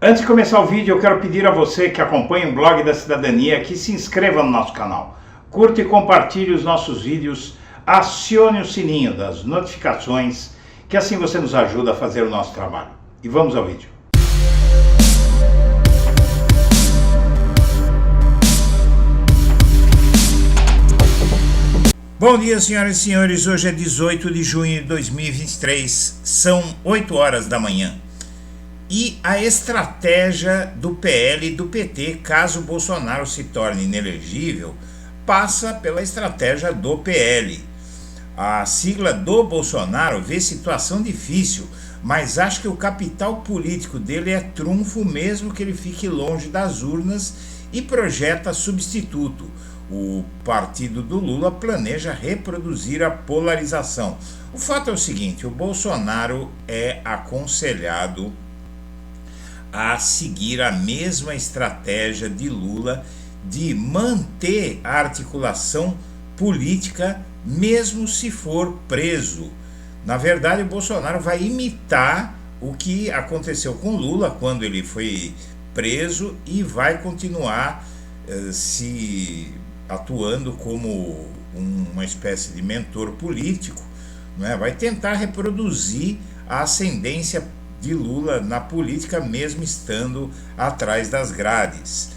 Antes de começar o vídeo, eu quero pedir a você que acompanha o Blog da Cidadania que se inscreva no nosso canal, curta e compartilhe os nossos vídeos, acione o sininho das notificações, que assim você nos ajuda a fazer o nosso trabalho. E vamos ao vídeo. Bom dia, senhoras e senhores. Hoje é 18 de junho de 2023, são 8 horas da manhã. E a estratégia do PL e do PT, caso Bolsonaro se torne inelegível, passa pela estratégia do PL. A sigla do Bolsonaro vê situação difícil, mas acha que o capital político dele é trunfo mesmo que ele fique longe das urnas e projeta substituto. O partido do Lula planeja reproduzir a polarização. O fato é o seguinte: o Bolsonaro é aconselhado a seguir a mesma estratégia de Lula de manter a articulação política mesmo se for preso. Na verdade, o Bolsonaro vai imitar o que aconteceu com Lula quando ele foi preso e vai continuar se atuando como uma espécie de mentor político, né? Vai tentar reproduzir a ascendência de Lula na política, mesmo estando atrás das grades.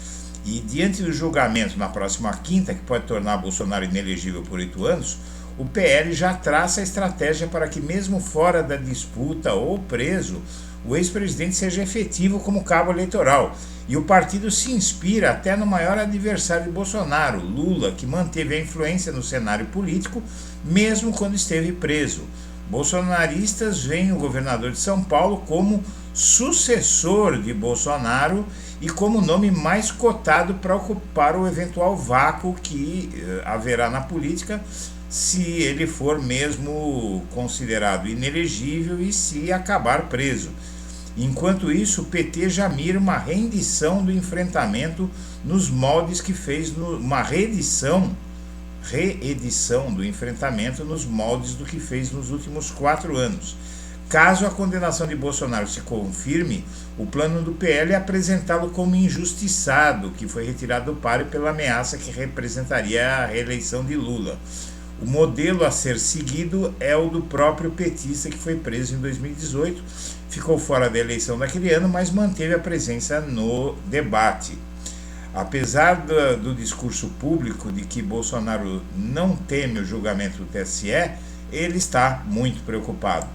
E diante do julgamento na próxima quinta, que pode tornar Bolsonaro inelegível por 8 anos, o PL já traça a estratégia para que, mesmo fora da disputa ou preso, o ex-presidente seja efetivo como cabo eleitoral. E o partido se inspira até no maior adversário de Bolsonaro, Lula, que manteve a influência no cenário político, mesmo quando esteve preso. Bolsonaristas veem o governador de São Paulo como sucessor de Bolsonaro e como o nome mais cotado para ocupar o eventual vácuo que haverá na política se ele for mesmo considerado inelegível e se acabar preso. Enquanto isso, o PT já mira uma reedição do enfrentamento nos moldes que fez uma reedição do enfrentamento nos moldes do que fez nos últimos 4 anos. Caso a condenação de Bolsonaro se confirme, o plano do PL é apresentá-lo como injustiçado, que foi retirado do páreo pela ameaça que representaria a reeleição de Lula. O modelo a ser seguido é o do próprio petista, que foi preso em 2018, ficou fora da eleição daquele ano, mas manteve a presença no debate. Apesar do discurso público de que Bolsonaro não teme o julgamento do TSE, ele está muito preocupado.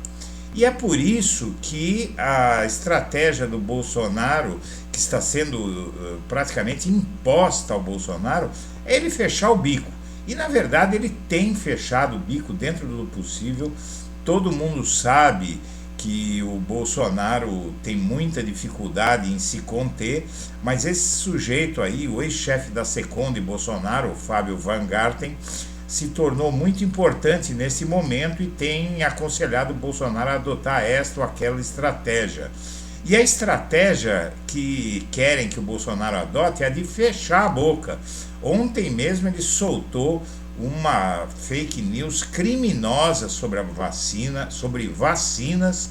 E é por isso que a estratégia do Bolsonaro, que está sendo praticamente imposta ao Bolsonaro, é ele fechar o bico. E na verdade ele tem fechado o bico dentro do possível. Todo mundo sabe que o Bolsonaro tem muita dificuldade em se conter, mas esse sujeito aí, o ex-chefe da SECOM de Bolsonaro, o Fábio Van Garten, se tornou muito importante nesse momento e tem aconselhado o Bolsonaro a adotar esta ou aquela estratégia. E a estratégia que querem que o Bolsonaro adote é a de fechar a boca. Ontem mesmo ele soltou uma fake news criminosa sobre a vacina, sobre vacinas,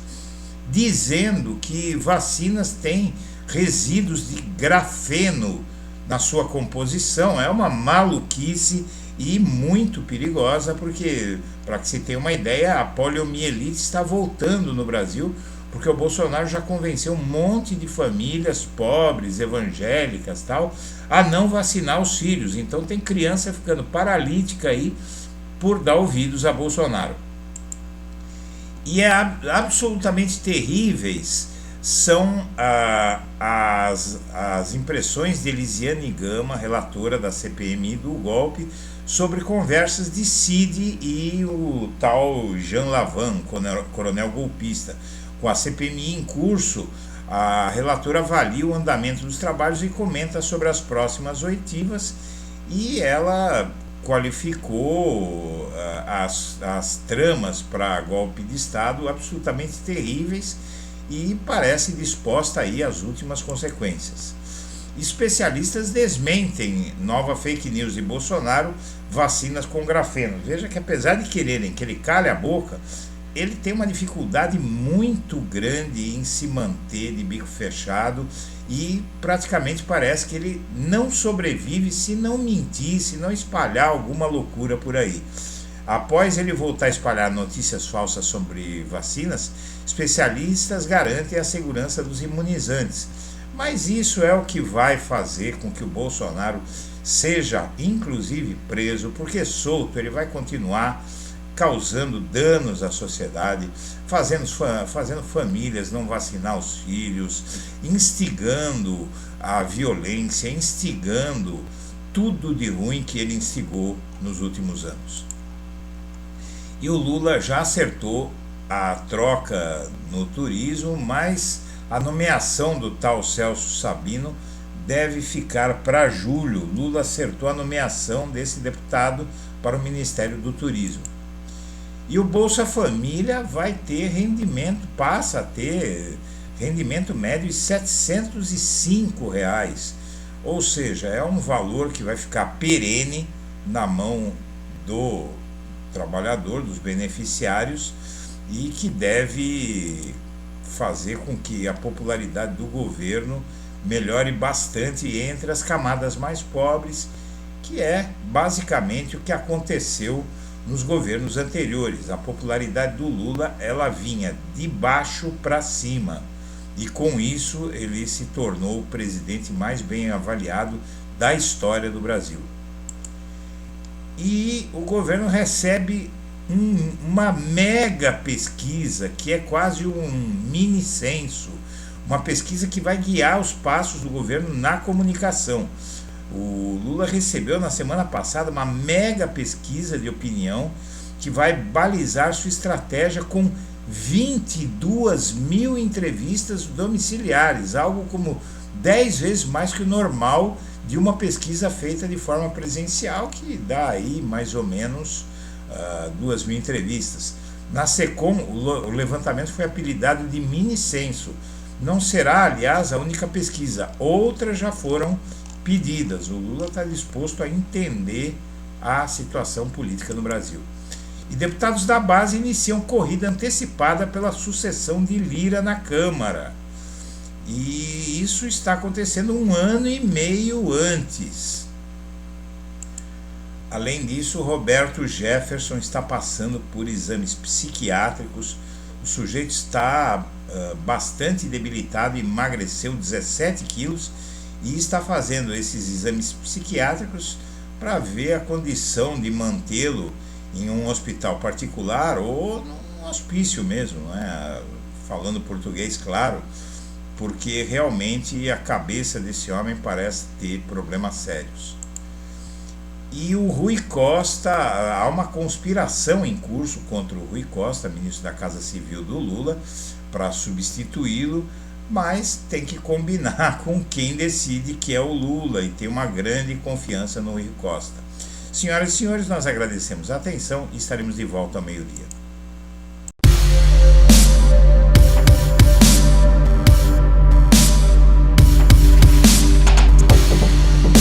dizendo que vacinas têm resíduos de grafeno na sua composição. É uma maluquice e muito perigosa, porque, para que se tenha uma ideia, a poliomielite está voltando no Brasil, porque o Bolsonaro já convenceu um monte de famílias pobres, evangélicas, tal, a não vacinar os filhos. Então tem criança ficando paralítica aí por dar ouvidos a Bolsonaro. E absolutamente terríveis são as impressões de Elisiane Gama, relatora da CPMI do golpe, sobre conversas de Cid e o tal Jean Lavan, coronel golpista. Com a CPMI em curso, a relatora avalia o andamento dos trabalhos e comenta sobre as próximas oitivas, e ela qualificou as tramas para golpe de Estado absolutamente terríveis e parece disposta aí às últimas consequências. Especialistas desmentem nova fake news de Bolsonaro, vacinas com grafeno. Veja que apesar de quererem que ele cale a boca, ele tem uma dificuldade muito grande em se manter de bico fechado e praticamente parece que ele não sobrevive se não mentir, se não espalhar alguma loucura por aí. Após ele voltar a espalhar notícias falsas sobre vacinas, especialistas garantem a segurança dos imunizantes. Mas isso é o que vai fazer com que o Bolsonaro seja inclusive preso, porque solto ele vai continuar causando danos à sociedade, fazendo famílias não vacinar os filhos, instigando a violência, instigando tudo de ruim que ele instigou nos últimos anos. E o Lula já acertou a troca no turismo, mas a nomeação do tal Celso Sabino deve ficar para julho. Lula acertou a nomeação desse deputado para o Ministério do Turismo. E o Bolsa Família vai ter rendimento, passa a ter rendimento médio de R$ 705, ou seja, é um valor que vai ficar perene na mão do trabalhador, dos beneficiários, e que deve fazer com que a popularidade do governo melhore bastante entre as camadas mais pobres, que é basicamente o que aconteceu nos governos anteriores. A popularidade do Lula, ela vinha de baixo para cima, e com isso ele se tornou o presidente mais bem avaliado da história do Brasil. E o governo recebe uma mega pesquisa, que é quase um mini censo, uma pesquisa que vai guiar os passos do governo na comunicação. O Lula recebeu na semana passada uma mega pesquisa de opinião que vai balizar sua estratégia com 22 mil entrevistas domiciliares, algo como 10 vezes mais que o normal de uma pesquisa feita de forma presencial, que dá aí mais ou menos 2 mil entrevistas. Na SECOM, o levantamento foi apelidado de mini censo. Não será, aliás, a única pesquisa, outras já foram pedidas. O Lula está disposto a entender a situação política no Brasil. E deputados da base iniciam corrida antecipada pela sucessão de Lira na Câmara. E isso está acontecendo 1 ano e meio antes. Além disso, Roberto Jefferson está passando por exames psiquiátricos. O sujeito está bastante debilitado, emagreceu 17 quilos e está fazendo esses exames psiquiátricos para ver a condição de mantê-lo em um hospital particular ou num hospício mesmo, né? Falando português, claro, porque realmente a cabeça desse homem parece ter problemas sérios. E o Rui Costa, há uma conspiração em curso contra o Rui Costa, ministro da Casa Civil do Lula, para substituí-lo, mas tem que combinar com quem decide, que é o Lula, e tem uma grande confiança no Rui Costa. Senhoras e senhores, nós agradecemos a atenção e estaremos de volta ao meio-dia.